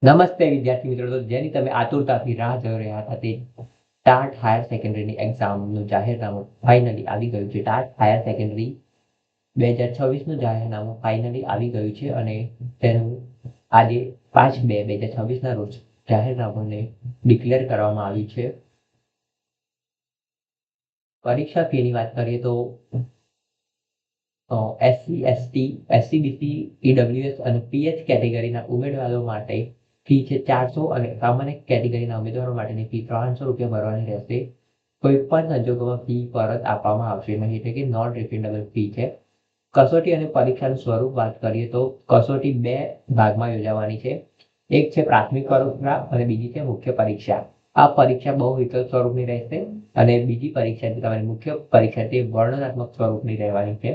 નમસ્તે વિદ્યાર્થી મિત્રો, તો જેની તમે આતુરતાથી રાહ જોઈ રહ્યા હતા તે ટાટ હાયર સેકન્ડરીની એક્ઝામનું જાહેરનામું ફાઇનલી આવી ગયું છે. ટાટ હાયર સેકન્ડરી 2026નું જાહેરનામું ફાઇનલી આવી ગયું છે અને તેનું આજે 5/2/2026ના રોજ જાહેરનામાને ડિક્લેર કરવામાં આવ્યું છે. પરીક્ષા ફીની વાત કરીએ તો SC, ST, SC, BC, EWS અને PH કેટેગરીના ઉમેદવારો માટે ફી છે 400 અને સામાન્ય કેટેગરીના ઉમેદવારો માટેની ફી 300 રૂપિયા ભરવાની રહેશે. કોઈ પણ સંજોગોમાં ફી પરત આપવામાં આવશે નહીં, એટલે કે નોન રિફંડેબલ ફી છે. કસોટી અને પરીક્ષાનું સ્વરૂપ વાત કરીએ તો કસોટી 2 ભાગમાં યોજાવાની છે. એક છે પ્રાથમિક પરીક્ષા અને બીજી છે મુખ્ય પરીક્ષા. આ પરીક્ષા બહુ વિકલ્પ સ્વરૂપની રહેશે અને બીજી પરીક્ષા જે તમારી મુખ્ય પરીક્ષા તે વર્ણનાત્મક સ્વરૂપની રહેવાની છે.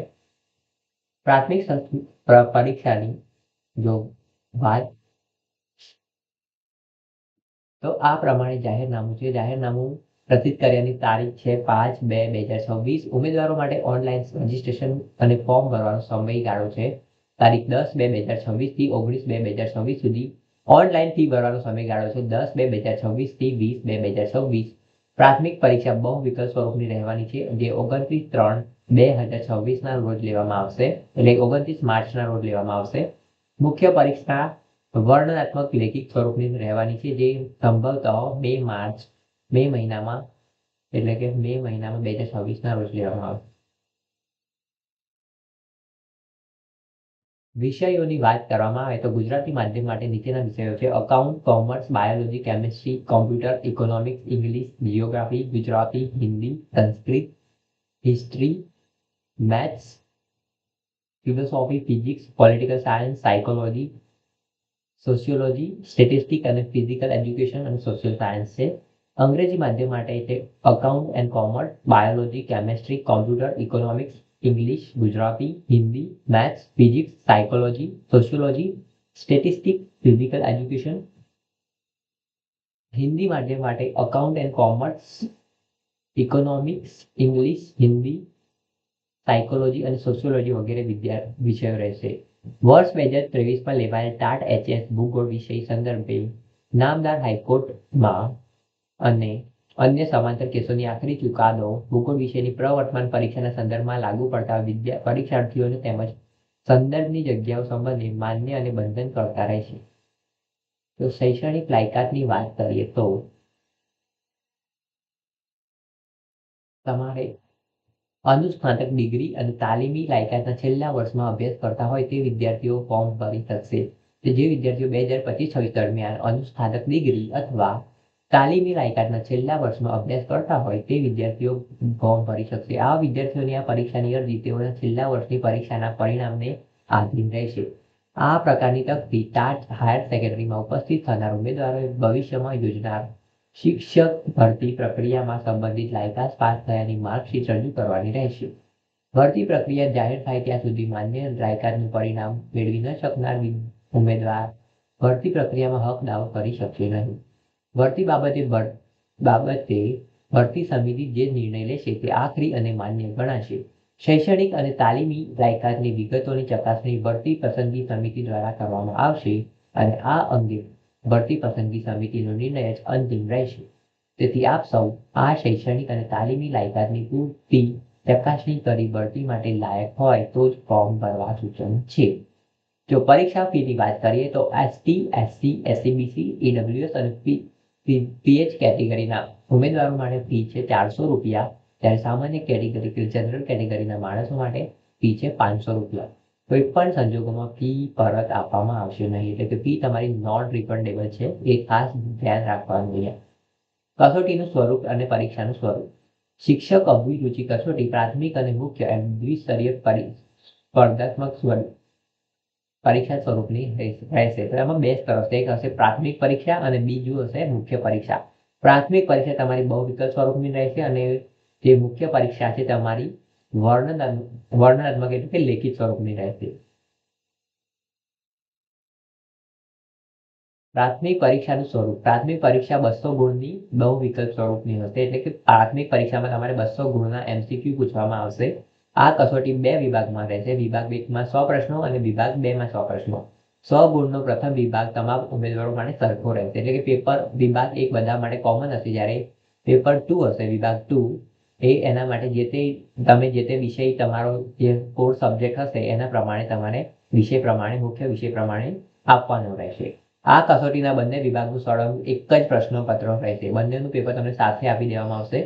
પ્રાથમિક પરીક્ષાની જો વાત તો આ પ્રમાણે જાહેરનામું છે. જાહેરનામું પ્રસિદ્ધ કર્યાની તારીખ છે 5/2/2026. ઉમેદવારો માટે ઓનલાઈન રજીસ્ટ્રેશન અને ફોર્મ ભરવાનો સમયગાળો છે તારીખ 10/2/2026 થી 19/2/2026 સુધી. ઓનલાઈન ફી ભરવાનો સમયગાળો છે 10/2/2026 થી 20/2/2026. પ્રાથમિક પરીક્ષા બહુ વિકલ્પ સ્વરૂપની રહેવાની છે, જે 29/3/2026ના રોજ લેવામાં આવશે, એટલે 29 માર્ચના રોજ લેવામાં આવશે. મુખ્ય પરીક્ષા વર્ણનાત્મક લેખિત સ્વરૂપની રહેવાની છે, જે સંભવતઃ મે મહિનામાં 2026ના રોજ લેવામાં આવશે. વિષયોની વાત કરવામાં આવે તો ગુજરાતી માધ્યમ માટે નીચેના વિષયો છે: account, commerce, biology, chemistry, computer, economics, English, geography, Gujarati, Hindi, Sanskrit, history, maths, philosophy, physics, political science, psychology, sociology, statistics અને ફિઝિકલ એજ્યુકેશન અને સોશિયલ સાયન્સ છે. અંગ્રેજી માધ્યમ માટે છે account and commerce, biology, chemistry, computer, economics, English, Gujarati, Hindi, maths, physics, psychology, sociology, statistics, physical education. Hindi માધ્યમ માટે account and commerce, economics, English, Hindi, psychology અને સોશિયોલોજી વગેરે વિષયો રહેશે. વર્ષ 2023માં લેવાયેલ ટાટ HS ભૂગોળ વિષય સંદર્ભે નામદાર હાઈકોર્ટમાં અને અન્ય સમાંતર કેસોની આખરી ચુકાદો ભૂગોળ વિષયની પ્રવર્તમાન પરીક્ષાના સંદર્ભમાં લાગુ પડતા પરીક્ષાર્થીઓને તેમજ સંદર્ભની જગ્યાઓ સંબંધે માન્ય અને બંધન કરતા રહેશે. તો શૈક્ષણિક લાયકાતની વાત કરીએ તો તમારે અનુસ્નાતક ડિગ્રી અને તાલીમી લાયકાતના છેલ્લા વર્ષમાં અભ્યાસ કરતા હોય તે વિદ્યાર્થીઓ ફોર્મ ભરી શકશે. જે વિદ્યાર્થીઓ 2025-26 દરમિયાન અનુસ્નાતક ડિગ્રી અથવા તાલીમી લાયકાતના છેલ્લા વર્ષમાં અભ્યાસ કરતા હોય તે વિદ્યાર્થીઓ ફોર્મ ભરી શકશે. આ વિદ્યાર્થીઓની આ પરીક્ષાની અરજી તેઓના છેલ્લા વર્ષની પરીક્ષાના પરિણામને આધીન રહેશે. આ પ્રકારની તકથી ટાટ હાયર સેકન્ડરીમાં ઉપસ્થિત થનાર ઉમેદવારોએ ભવિષ્યમાં યોજનાર શિક્ષક ભરતી પ્રક્રિયામાં સંબંધિત લાયકાત પાસ થયાની માર્કશીટ રજૂ કરવાની રહેશે. ભરતી પ્રક્રિયા જાહેર થાય ત્યાં સુધી માન્ય લાયકાતનું પરિણામ મેળવી ન શકનાર ઉમેદવાર ભરતી પ્રક્રિયામાં હક દાવો કરી શકશે નહીં. ભરતી બાબતે ભરતી સમિતિ જે નિર્ણય લેશે તે આખરી અને માન્ય ગણાશે. શૈક્ષણિક અને તાલીમી લાયકાતની વિગતોની ચકાસણી ભરતી પસંદગી સમિતિ દ્વારા કરવામાં આવશે અને આ અંગે ભરતી પસંદગી સમિતિનો નિર્ણય જ અંતિમ રહેશે. તેથી આપ સૌ આ શૈક્ષણિક અને તાલીમી લાયકાતની પૂરતી ચકાસણી કરી ભરતી માટે લાયક હોય તો જ ફોર્મ ભરવા સૂચન છે. જો પરીક્ષા ફીની વાત કરીએ તો ST, SC, SCBC, EWS અને PH કેટેગરીના ઉમેદવારો માટે ફી છે 400 રૂપિયા, જ્યારે સામાન્ય કેટેગરી કે જનરલ કેટેગરીના માણસો માટે ફી છે 500 રૂપિયા. કોઈ પણ સંજોગોમાં ફી પરત આપવામાં આવશે નહીં, એટલે કે ફી તમારી નોન રિફંડેબલ છે, એ ખાસ ધ્યાન રાખવાનું અહીંયા. કસોટીનું સ્વરૂપ અને પરીક્ષાનું સ્વરૂપ. શિક્ષક અભિરુચિ કસોટી પ્રાથમિક અને મુખ્ય એમ દ્વિસ્તરીય સ્પર્ધાત્મક પરીક્ષા સ્વરૂપની રહેશે. તો એમાં બે સ્તરો હશે, એક હશે પ્રાથમિક પરીક્ષા અને બીજું હશે મુખ્ય પરીક્ષા. પ્રાથમિક પરીક્ષા તમારી બહુ વિકલ્પ સ્વરૂપની રહેશે અને જે મુખ્ય પરીક્ષા છે તમારી વર્ણનાત્મક એટલે કે લેખિત સ્વરૂપની રહેશે. પ્રાથમિક પરીક્ષાનું સ્વરૂપ. પ્રાથમિક પરીક્ષા 200 ગુણની બહુ વિકલ્પ સ્વરૂપની હશે, એટલે કે પ્રાથમિક પરીક્ષામાં તમારે 200 ગુણના MCQ પૂછવામાં આવશે. આ કસોટી 2 વિભાગમાં રહેશે. વિભાગ 1માં 100 પ્રશ્નો અને વિભાગ 2માં 100 પ્રશ્નો. 100 ગુણનો પ્રથમ વિભાગ તમામ ઉમેદવારો માટે સરખો રહેશે, એટલે કે પેપર વિભાગ 1 બધા માટે કોમન હશે, જ્યારે પેપર 2 હશે, વિભાગ 2 એ એના માટે તમે જે તે વિષય તમારો જે કોર સબ્જેક્ટ હશે એના પ્રમાણે તમારે વિષય પ્રમાણે મુખ્ય વિષય પ્રમાણે આપવાનો રહેશે. આ કસોટીના બંને વિભાગનું સળંગ એક જ પ્રશ્નપત્ર રહેશે. બંનેનું પેપર તમને સાથે આપી દેવામાં આવશે.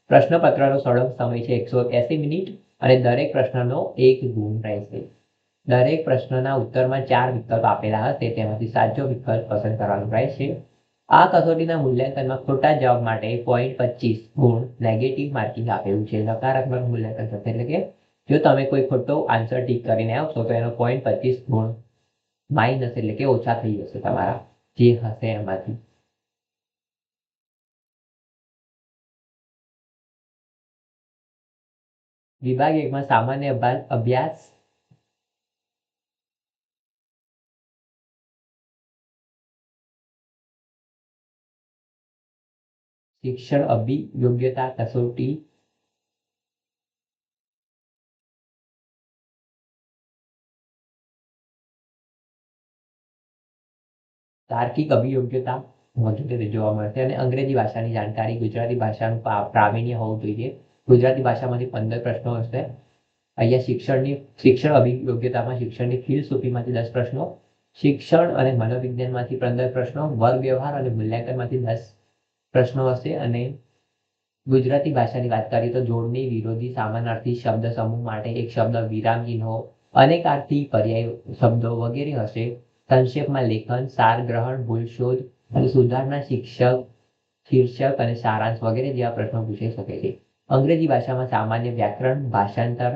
પ્રશ્નપત્રનો સળંગ સમય છે 180 મિનિટ અને દરેક પ્રશ્નનો 1 ગુણ રહેશે. દરેક પ્રશ્નના ઉત્તરમાં 4 વિકલ્પ આપેલા હશે, તેમાંથી સાચો વિકલ્પ પસંદ કરવાનો રહેશે. આ કસોટીના મૂલ્યાંકનમાં ખોટા જવાબ માટે 0.25 ગુણ નેગેટિવ માર્કિંગ આપેલું છે. નકારાત્મક મૂલ્યાંકન થશે, એટલે કે જો તમે કોઈ ખોટો આન્સર ટીક કરીને આવશો તો એનો 0.25 ગુણ માઇનસ, એટલે કે ઓછા થઈ જશે તમારા જે હશે એમાંથી. વિભાગ 1માં સામાન્ય અભ્યાસ, શિક્ષણ અભિયોગ્યતા કસોટી, તાર્કિક અભિયોગ્યતા મોટી રીતે જોવા મળશે અને અંગ્રેજી ભાષાની જાણકારી, ગુજરાતી ભાષાનું પ્રાવીણ્ય હોવું જોઈએ. ગુજરાતી ભાષામાંથી 15 પ્રશ્નો હશે. અહીંયા શિક્ષણ અભિયોગ્યતામાં શિક્ષણની ફિલસૂફીમાંથી 10 પ્રશ્નો, શિક્ષણ અને મનોવિજ્ઞાનમાંથી 15 પ્રશ્નો, વર્ગ વ્યવહાર અને મૂલ્યાંકનમાંથી 10 પ્રશ્નો હશે. અને ગુજરાતી ભાષાની વાત કરીએ તો જોડણી, વિરોધી, સમાનાર્થી શબ્દ સમૂહ માટે એક શબ્દ, વિરામચિહ્નો, અનેકાર્થી પર્યાય શબ્દો વગેરે હશે. સંક્ષેપમાં લેખન, સાર ગ્રહણ, ભૂલ શોધ અને સુધારણા, શીર્ષક અને સારાંશ વગેરે જેવા પ્રશ્નો પૂછાઈ શકે છે. અંગ્રેજી ભાષામાં સામાન્ય વ્યાકરણ, ભાષાંતર,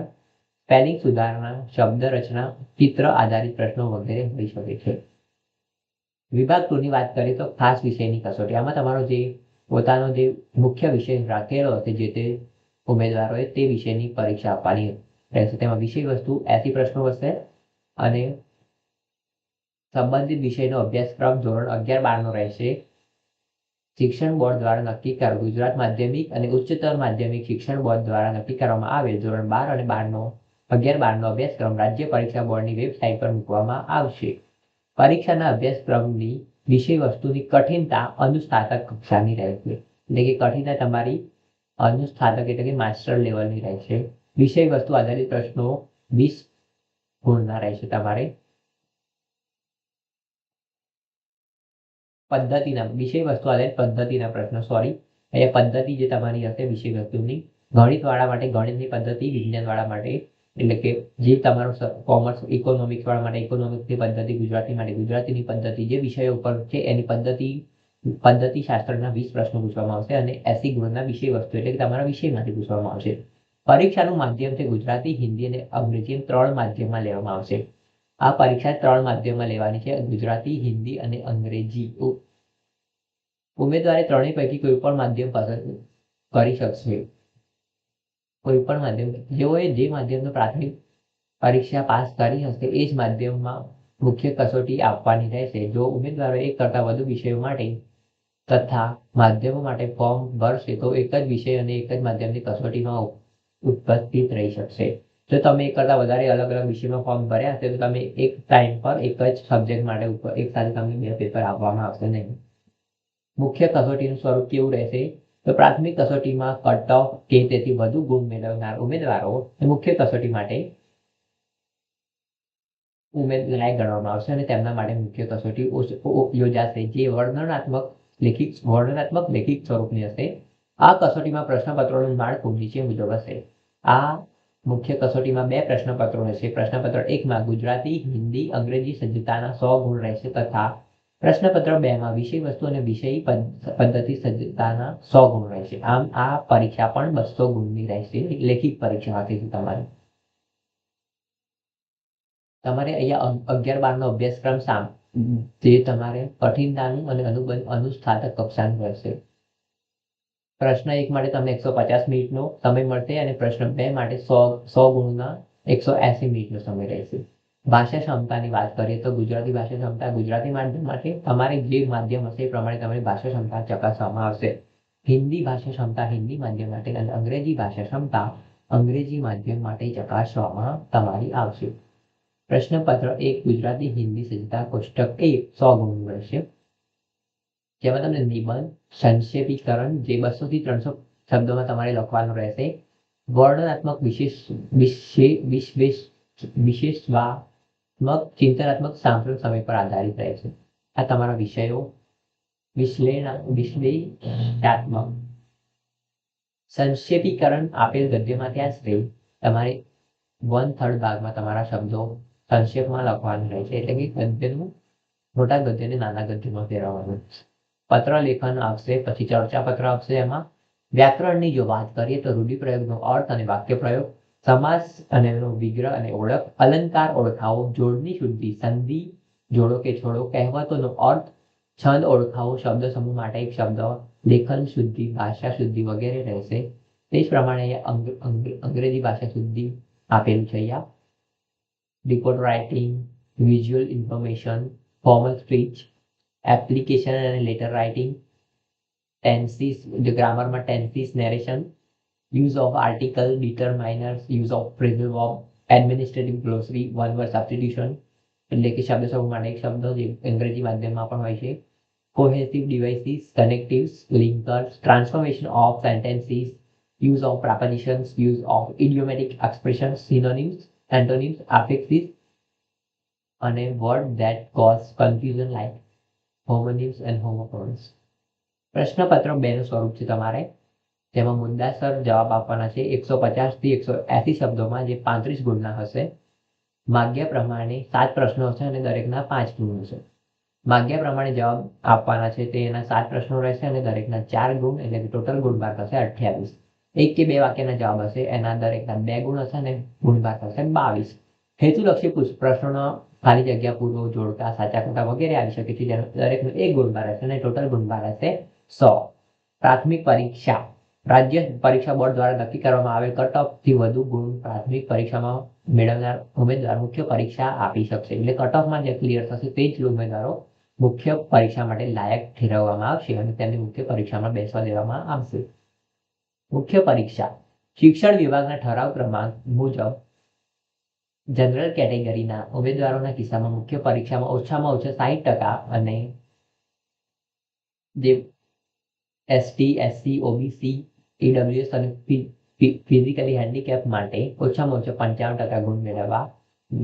સ્પેલિંગ સુધારણા, શબ્દ રચના, ચિત્ર આધારિત પ્રશ્નો વગેરે હોઈ શકે છે. વિભાગ 2 ની વાત કરીએ તો ખાસ વિષયની કસોટી. આમાં તમારો જે પોતાનો જે મુખ્ય વિષય રાખેલો હશે જે તે ઉમેદવારોએ તે વિષયની પરીક્ષા આપવાની રહેશે. તેમાં વિષય વસ્તુ 80 પ્રશ્નો હશે અને સંબંધિત વિષયનો અભ્યાસક્રમ ધોરણ 11-12 નો રહેશે. શિક્ષણ બોર્ડ દ્વારા નક્કી કરેલ ગુજરાત માધ્યમિક અને ઉચ્ચતર માધ્યમિક શિક્ષણ બોર્ડ દ્વારા નક્કી કરવામાં આવેલ ધોરણ 12 અને 11-12 નો અભ્યાસક્રમ રાજ્ય પરીક્ષા બોર્ડની વેબસાઇટ પર મૂકવામાં આવશે. પરીક્ષાના અભ્યાસક્રમની વિષય વસ્તુની કઠિનતા અનુસ્નાતક કક્ષાની રહેશે, એટલે કે કઠિનતા તમારી અનુસ્નાતક એટલે કે માસ્ટર લેવલની રહેશે. વિષય વસ્તુ આધારિત પ્રશ્નો 20 ગુણના રહેશે. તમારે વિષય વસ્તુ આધારિત પદ્ધતિના પ્રશ્નો, અહીંયા પદ્ધતિ જે તમારી હશે વિષય વસ્તુની, ગણિત વાળા માટે ગણિતની પદ્ધતિ, વિજ્ઞાન વાળા માટે એટલે કે જે તમારું કોમર્સ ઇકોનોમિક્સ વાળા માટે ઇકોનોમિક્સની પદ્ધતિ, ગુજરાતી માટે ગુજરાતીની પદ્ધતિ, જે વિષયો ઉપર છે એની પદ્ધતિ શાસ્ત્રના 20 પ્રશ્નો પૂછવામાં આવશે અને 80 ગુણના વિષય વસ્તુ એટલે કે તમારા વિષયમાંથી પૂછવામાં આવશે. પરીક્ષાનું માધ્યમ છે ગુજરાતી, હિન્દી અને અંગ્રેજી 3 માધ્યમમાં લેવામાં આવશે. આ પરીક્ષા 3 માધ્યમમાં લેવાની છે, ગુજરાતી, હિન્દી અને અંગ્રેજી. ઉમેદવારે ત્રણેય પૈકી કોઈ પણ માધ્યમ પસંદ કરી શકશે. કોઈ પણ માધ્યમ, જેઓએ જે માધ્યમનો પ્રાથમિક પરીક્ષા પાસ કરી હશે એ જ માધ્યમમાં મુખ્ય કસોટી આપવાની રહેશે. જો ઉમેદવારો એક કરતાં વધુ વિષયો માટે તથા માધ્યમો માટે ફોર્મ ભરશે તો એક જ વિષય અને એક જ માધ્યમની કસોટીમાં ઉપસ્થિત રહી શકશે. જો તમે એક કરતાં વધારે અલગ અલગ વિષયમાં ફોર્મ ભર્યા હશે તો તમે એક ટાઈમ પર એક જ સબ્જેક્ટ માટે એક સાથે તમને 2 પેપર આપવામાં આવશે નહીં. મુખ્ય કસોટીનું સ્વરૂપ કેવું રહેશે તો પ્રાથમિક કસોટીમાં કટ ઓફ કે તેથી વધુ ગુણ મેળવનાર ઉમેદવારો મુખ્ય કસોટી માટે લાયક ગણવામાં આવશે અને તેમના માટે મુખ્ય કસોટી યોજાશે જે વર્ણનાત્મક લેખિત સ્વરૂપની હશે. આ કસોટીમાં પ્રશ્નપત્રોનું માળખું નીચે મુજબ હશે. આ મુખ્ય કસોટીમાં 2 પ્રશ્નપત્રો રહેશે. પ્રશ્નપત્ર 1માં ગુજરાતી, હિન્દી, અંગ્રેજી સજ્જતાના 100 ગુણ રહેશે તથા પ્રશ્નપત્ર 2માં વિષય વસ્તુ અને વિષય પદ્ધતિ સજ્જતાના 100 ગુણ રહેશે. આમ આ પરીક્ષા પણ 200 ગુણની રહેશે. લેખિત પરીક્ષા હતી તમારે અહીંયા 11-12 નો અભ્યાસક્રમ જે તમારે કઠિનતાનું અને અનુસ્નાતક કક્ષાનું રહેશે. પ્રશ્ન 1 માટે તમને 150 મિનિટનો સમય મળશે અને પ્રશ્ન 2 માટે 100 ગુણના 180 મિનિટનો સમય રહેશે. ભાષા ક્ષમતાની વાત કરીએ તો ગુજરાતી ભાષા ક્ષમતા ગુજરાતી માધ્યમ માટે તમારે જે માધ્યમ હશે એ પ્રમાણે તમારી ભાષા ક્ષમતા ચકાસવામાં આવશે. હિન્દી ભાષા ક્ષમતા હિન્દી માધ્યમ માટે અને અંગ્રેજી ભાષા ક્ષમતા અંગ્રેજી માધ્યમ માટે ચકાસવામાં તમારી આવશે. પ્રશ્નપત્ર 1 ગુજરાતી હિન્દી સજ્જતા કોષ્ટક 1 100 ગુણનું રહેશે, જેમાં તમને નિબંધ, સંક્ષેપીકરણ જે 200 થી 300 શબ્દોમાં તમારે લખવાનું રહેશે, વર્ણનાત્મક વિશેષવાત્મક ચિંતનાત્મક સાંપ્રદાયિક સમય પર આધારિત રહેશે. આ તમારા વિષયો વિશ્લેષણાત્મક. સંક્ષેપીકરણ આપેલ ગદ્યમાંથી આશરે તમારે 1/3 ભાગમાં તમારા શબ્દો સંક્ષેપમાં લખવાનું રહેશે, એટલે કે ગદ્યનું મોટા ગદ્યને નાના ગદ્યમાં ફેરવવાનું. પત્ર લેખન આવશે, પછી ચર્ચા પત્ર આવશે. એમાં વ્યાકરણની જો વાત કરીએ તો રૂઢિપ્રયોગનો અર્થ અને વાક્ય પ્રયોગ, સમાસ અને એનો વિગ્રહ અને ઓળખ, અલંકાર ઓળખાવો, જોડની શુદ્ધિ, સંધિ જોડો કે છોડો, કહેવતોનો અર્થ, છંદ ઓળખાવો, શબ્દ સમૂહ માટે એક શબ્દ, લેખન શુદ્ધિ, ભાષા શુદ્ધિ વગેરે રહેશે. તે જ પ્રમાણે અંગ્રેજી ભાષા શુદ્ધિ આપેલું છે. અહીંયા report writing, visual information, formal speech, application અને લેટર રાઇટિંગ, ટેન્સીસ, જે ગ્રામરમાં tenses, narration, use of article, determiners, use of phrasal verb, administrative glossary, one word substitution, એટલે કે શબ્દ સમૂહ માટે એક શબ્દ, જે અંગ્રેજી માધ્યમમાં પણ હોય છે, cohesive devices, connectives, linkers, transformation of sentences, use of prepositions, use of idiomatic expressions, synonyms, antonyms, affixes અને word that cause confusion like homonyms and homophones. પ્રશ્નપત્ર 2 નું સ્વરૂપ છે તમારે, જેમાં મુદ્દાસર જવાબ આપવાના છે 150 થી 180 શબ્દોમાં, જે 35 ગુણના હશે. માગ્યા પ્રમાણે 7 પ્રશ્નો હશે અને દરેકના 5 ગુણ હશે. માગ્યા પ્રમાણે જવાબ આપવાના છે તે એના 7 પ્રશ્નો રહેશે અને દરેકના 4 ગુણ, એટલે કે ટોટલ ગુણભાર થશે 28. 1 કે 2 વાક્યના જવાબ હશે, એના દરેકના 2 ગુણ હશે અને ગુણભાર થશે 22. હેતુલક્ષી પ્રશ્નોનો ખાલી જગ્યા પૂર્વ, જોડકા, સાચા ખોટા વગેરે આવી શકે છે, જેનો દરેકનો 1 ગુણભાર હશે અને ટોટલ ગુણભાર હશે 100. પ્રાથમિક પરીક્ષા. રાજ્ય પરીક્ષા બોર્ડ દ્વારા નક્કી કરવામાં આવેલ કટ ઓફ થી વધુ ગુણ પ્રાથમિક પરીક્ષામાં મેળવનાર ઉમેદવાર મુખ્ય પરીક્ષા આપી શકશે. એટલે કટ ઓફમાં જે ક્લિયર થશે તે જ ઉમેદવારો મુખ્ય પરીક્ષા માટે લાયક ઠેરવવામાં આવશે અને તેમને મુખ્ય પરીક્ષામાં બેસવા દેવામાં આવશે. મુખ્ય પરીક્ષા. શિક્ષણ વિભાગના ઠરાવ ક્રમાંક મુજબ જનરલ કેટેગરીના ઉમેદવારોના કિસ્સામાં મુખ્ય પરીક્ષામાં ઓછામાં ઓછા 60% અને જે એસટી, એસસી, ઓબીસી, ઈડબ્લ્યુએસ અને ફિઝિકલી હેન્ડીકેપ માટે ઓછામાં ઓછા 55% ગુણ મેળવવા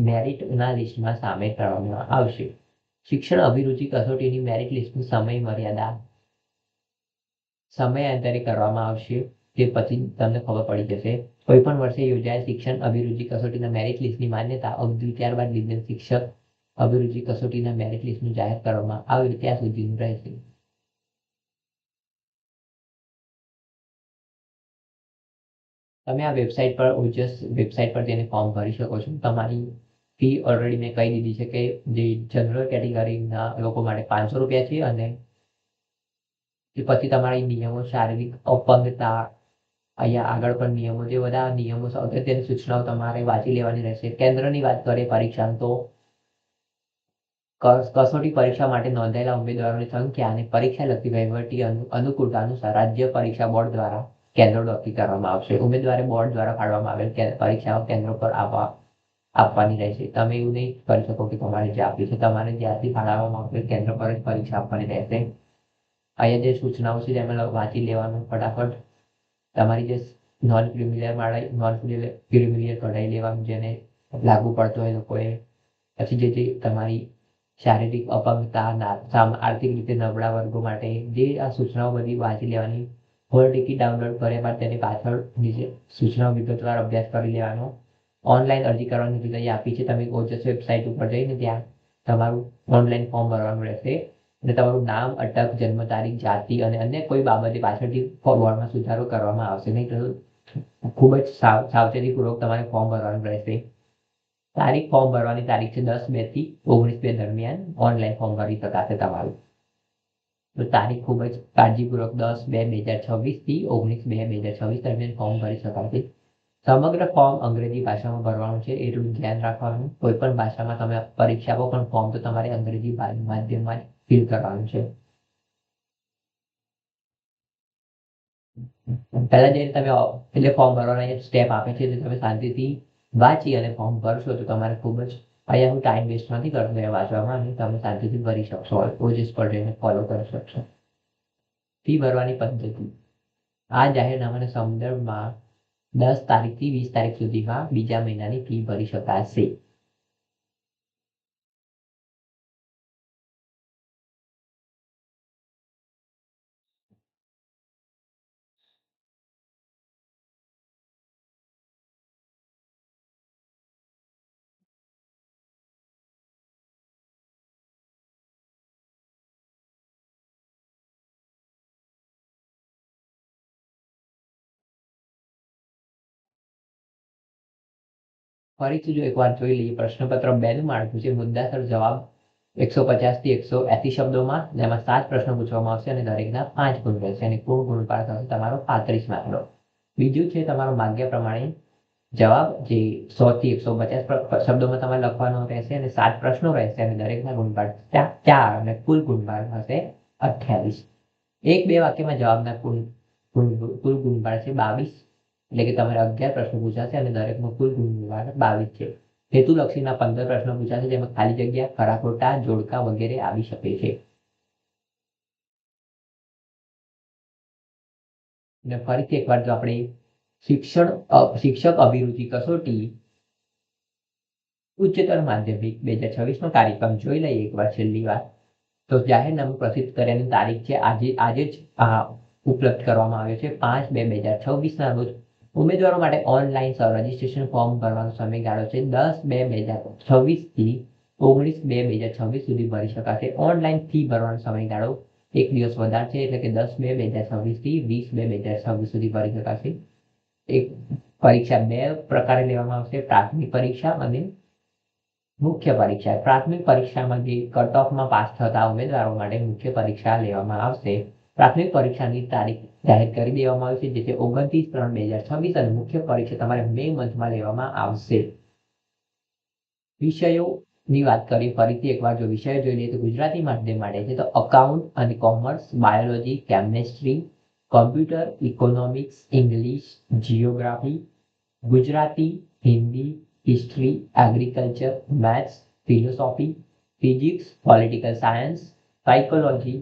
મેરિટના લિસ્ટમાં સામેલ કરવામાં આવશે. શિક્ષણ અભિરુચિ કસોટીની મેરિટ લિસ્ટની સમય મર્યાદા સમયાંતરે કરવામાં આવશે, તે પછી તમને ખબર પડી જશે. કોઈ પણ વર્ષે યોજાયેલ શિક્ષણ અભિરુચિ કસોટીના મેરિટ લિસ્ટની માન્યતા અવધિ ત્યારબાદ લીધેલ શિક્ષક અભિરુચિ કસોટીના મેરિટ લિસ્ટનું જાહેર કરવામાં આવે ત્યાં સુધીનું રહેશે. તમે આ વેબસાઇટ પર ઓજસ વેબસાઇટ પર જઈને ફોર્મ ભરી શકો છો. તમારી ફી ઓલરેડી મેં કહી દીધી છે કે જે જનરલ કેટેગરીના લોકો માટે 500 રૂપિયા છે, અને પછી તમારા નિયમો, શારીરિક અપંગતા, અહીંયા આગળ પણ નિયમો, જે બધા નિયમો અગત્યની સૂચનાઓ તમારે વાંચી લેવાની રહેશે. કેન્દ્રની વાત કરીએ પરીક્ષા, તો કસોટી પરીક્ષા માટે નોંધાયેલા ઉમેદવારોની સંખ્યા અને પરીક્ષા લગતી વહીવટી અનુકૂળતા અનુસાર રાજ્ય પરીક્ષા બોર્ડ દ્વારા કેન્દ્રો નક્કી કરવામાં આવશે. ઉમેદવારે બોર્ડ દ્વારા ફાળવવામાં આવેલ પરીક્ષાઓ કેન્દ્રો પર આપવાની રહેશે. તમે એવું નહીં કરી શકો કે તમારે જે આપી છે, તમારે જ્યાંથી ફાળવવામાં આવેલ કેન્દ્ર પર જ પરીક્ષા આપવાની રહેશે. અહીંયા જે સૂચનાઓ છે તેમાં વાંચી લેવાનું ફટાફટ. તમારી જે નોન ક્રિમિલિયર કઢાઈ લેવાનું, જેને લાગુ પડતો હોય લોકોએ. પછી જે તમારી શારીરિક અપંગતા, આર્થિક રીતે નબળા વર્ગો માટે જે આ સૂચનાઓ બધી વાંચી લેવાની. હોલ ટિકિટ ડાઉનલોડ કર્યા બાદ તેની પાછળ નીચે સૂચનાઓ વિગતવાર અભ્યાસ કરી લેવાનો. ઓનલાઈન અરજી કરવાની રીત અહીં આપી છે. તમે ઓજસ વેબસાઇટ ઉપર જઈને ત્યાં તમારું ઓનલાઈન ફોર્મ ભરવાનું રહેશે અને તમારું નામ, અટક, જન્મ તારીખ, જાતિ અને અન્ય કોઈ બાબતે પાછળથી બોર્ડમાં સુધારો કરવામાં આવશે નહીં, તો ખૂબ જ સાવચેતીપૂર્વક તમારે ફોર્મ ભરવાનું રહેશે. ફોર્મ ભરવાની તારીખ છે 10/2 થી 19/2 દરમિયાન ઓનલાઈન ફોર્મ ભરી શકાશે તમારું. તો તારીખ ખૂબ જ કાળજીપૂર્વક 10/2/2026 થી 19/2/2026 દરમિયાન ફોર્મ ભરી શકાશે. સમગ્ર ફોર્મ અંગ્રેજી ભાષામાં ભરવાનું છે, એટલું ધ્યાન રાખવાનું. કોઈ પણ ભાષામાં તમે પરીક્ષા આપો પણ ફોર્મ તો તમારે અંગ્રેજી માધ્યમમાં જ ફિલ કરવાનું છે. પહેલા જઈને તમે એટલે ફોર્મ ભરવાના સ્ટેપ આપે છે, તમે શાંતિથી વાંચી અને ફોર્મ ભરશો તો તમારે ખૂબ જ અહીંયા હું ટાઈમ વેસ્ટ નથી કરતો એ વાંચવામાં, અને તમે શાંતિથી ભરી શકશો, ઓજસ પર જઈને ફોલો કરી શકશો. ફી ભરવાની પદ્ધતિ. આ જાહેરનામાના સંદર્ભમાં 10 તારીખથી 20 તારીખ સુધીમાં બીજા મહિનાની ફી ભરી શકાશે. ફરીથી જો એકવાર જોઈ લઈએ, પ્રશ્નપત્ર 2 નું માળખું છે. મુદ્દાસર જવાબ 150 થી 180 શબ્દોમાં, જેમાં 7 પ્રશ્નો પૂછવામાં આવશે અને દરેકના 5 ગુણ રહેશે, અને કુલ ગુણપાળ થશે તમારો 35 માર્કનો. બીજું છે તમારો માગ્યા પ્રમાણે જવાબ, જે 100 થી 150 શબ્દોમાં તમારે લખવાનો રહેશે, અને 7 પ્રશ્નો રહેશે, અને દરેકના ગુણપાળ 4, અને કુલ ગુણપાળ હશે 28. 1-2 વાક્યમાં જવાબના કુલ ગુણપાળ છે 22, એટલે કે તમારે 11 પ્રશ્નો પૂછાશે અને દરેકનો કુલ ગુણપાળ 22 છે. હેતુલક્ષીના 15 પ્રશ્નો પૂછાશે, જેમાં ખાલી જગ્યા, ખરા ખોટા, જોડકા વગેરે આવી શકે છે. અને ફરીથી એકવાર જો આપણે શિક્ષક અભિરુચિ કસોટી ઉચ્ચતર માધ્યમિક 2026 નો કાર્યક્રમ જોઈ લઈએ એકવાર છેલ્લી વાર. તો જાહેરનામું પ્રસિદ્ધ કર્યાની તારીખ છે આજે જ ઉપલબ્ધ કરવામાં આવ્યો છે 5/2/2026 રોજ. ઉમેદવારો માટે ઓનલાઈન રજીસ્ટ્રેશન ફોર્મ ભરવાનો સમયગાળો છે 10/2/2026 થી 19/2/2026 સુધી ભરી શકાશે. ઓનલાઈન ફી ભરવાનો સમયગાળો 1 દિવસ વધારે છે, એટલે કે 10/2/2026 થી 20/2/2026 સુધી ભરી શકાશે. એક પરીક્ષા 2 પ્રકારે લેવામાં આવશે, પ્રાથમિક પરીક્ષા અને મુખ્ય પરીક્ષા. પ્રાથમિક પરીક્ષામાં જે કટ ઓફમાં પાસ થતા ઉમેદવારો માટે મુખ્ય પરીક્ષા લેવામાં આવશે. પ્રાથમિક પરીક્ષાની તારીખ જાહેર કરી દેવામાં આવી છે, જે છે 29/3/2026, અને મુખ્ય પરીક્ષા તમારે મે મંથમાં લેવામાં આવશે. વિષયોની વાત કરીએ ફરીથી એકવાર, જો વિષયો જોઈ લઈએ તો ગુજરાતી માધ્યમ માટે છે તો અકાઉન્ટ અને commerce, biology, chemistry, computer, economics, English, geography, Gujarati, Hindi, history, agriculture, maths, philosophy, physics, political science, psychology,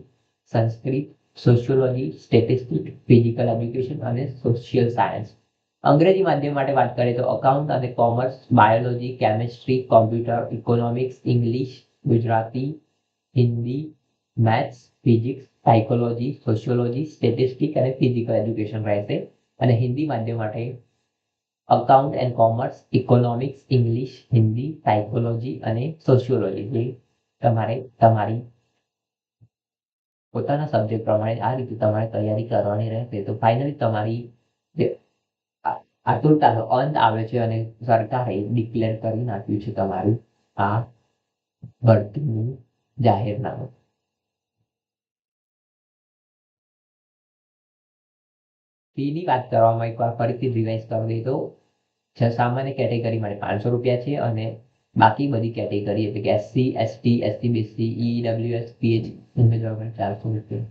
Sanskrit, sociology, statistics, physical education અને સોશિયલ સાયન્સ. અંગ્રેજી માધ્યમ માટે વાત કરીએ તો અકાઉન્ટ અને commerce, biology, chemistry, computer, economics, English, Gujarati, Hindi, maths, physics, psychology, sociology, statistics અને physical education રહેશે. અને હિન્દી માધ્યમ માટે account and commerce, economics, English, Hindi, psychology અને સોશિયોલોજી, જે તમારે તમારી પોતાના સબ્જેક્ટ પ્રમાણે આ રીતે તમારે તૈયારી કરવાની રહેશે. તો ફાઇનલી તમારી જે આતુરતાનો અંત આવે છે, અને સરકારે ડિક્લેર કરી નાખ્યું છે તમારું આ ભરતીનું જાહેરનામું. ફીની વાત કરવામાં એકવાર ફરીથી રિવાઇઝ કરી દઈએ તો સામાન્ય કેટેગરી માટે 500 રૂપિયા છે, અને બાકી બધી કેટેગરી એટલે કે SC, ST, SC, BC, EWS, PH ઉમેદવારો માટે 400 રૂપિયા.